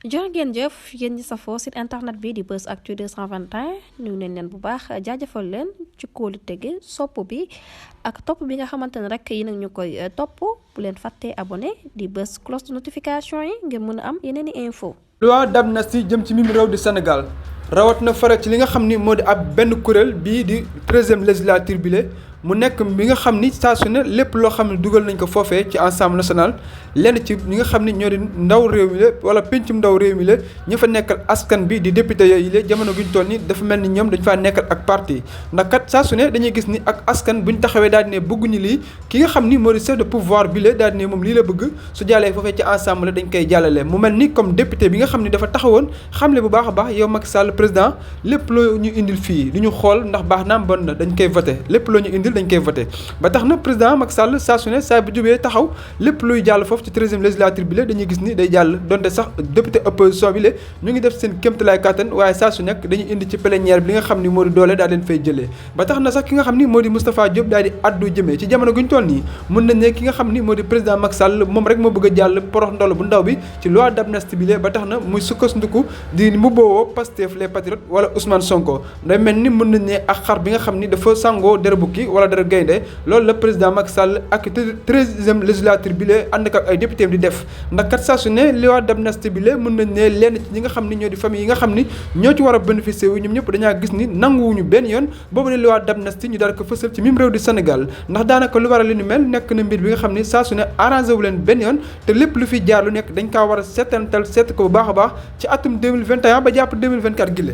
jërë ngeen jëf yéen ñi safoo site internet bi di Buzz Actu 221 ñu ngi leen bu baax jaajëfal leen ci kóolu tege sopp bi ak topp bi nga xamante ne rek yi nag ñu koy topp bu leen fàttee abonné di bës cloche de notification yi ngir mën a am yeneen i info loi d'amnistie jëm ci mim réew di Sénégal rawat na fara ci li nga xam ni moo di ab benn kuréel bii di 13e législature bi le mu nekk bi nga xam ni saa su ne lépp loo xam ne dugal nañ ko foofee ci Assemblée nationale lenn ci ñi nga xam ni ñoo di ndaw réew mi la wala pencum ndaw réew mi la ñu fa nekkal askan bi di député yooyu la jamono guñ toll ni dafa mel ni ñoom dañu faa nekkal ak parti ndax kat saa su ne dañuy gis ni ak askan buñ taxawee daal di ne bëgguñu lii ki nga xam ni moo di chef de pouvoir bi la daal di ne moom lii la bëgg su jàllee foofee ci Assemblée dañ koy jàllale mu mel ni comme député bi nga xam ni dafa taxawoon xamle bu baax a baax yow Macky Sall président lépp loo ñu indil fii du ñu xool ndax baax naam bon na dañ koy voté lépp loo ñu indil dañ koy voté ba tax na président Macky Sall saa su ne saa bu jubee taxaw lépp luy jàll foofu ci 13e législature bi la dañuy gis ni day jàll donte sax député opposition bi la ñu ngi def seen kéemtalaay kàttan waaye saa su nekk dañuy indi ci plénière bi li nga xam ni moo di doole daal leen fay jëlee ba tax na sax ki nga xam ni moo di Moustapha Diop daal di addu jëmee ci jamono guñ toll nii mën nañ ne ki nga xam ni moo di président Macky Sall moom rek moo bëgg a jàll porox ndolo bu ndaw bi ci loi d'amnistie bi la ba tax na muy sukkandiku di mu boowoo Pastef les patriotes wala Ousmane Sonko day mel ni mën nañ ne ak xar bi nga xam ni dafa sangoo dara bukki wala dara gaynde loolu la président Macky Sall ak 13e législature bi la ànd ak ay député di def ndax kat saa su ne loi d'amnistie bi la mën nañ ne lenn ci ñi nga xam ni ñoo di famille yi nga xam ni ñoo ci war a bénéficier wu ñoom ñëpp dañaa gis ni nanguwuñu benn yoon boobu ne loi d'amnistie ñu daal ko fësal ci mim réew di Sénégal ndax daanaka lu war a li ni mel nekk na mbir bi nga xam ni saa su ne arrangé wu leen benn yoon te lépp lu fi jaar lu nekk dañ kaa war a seetantal seet ko bu baax a baax ci atum 2021 ba jàpp 2024 gi la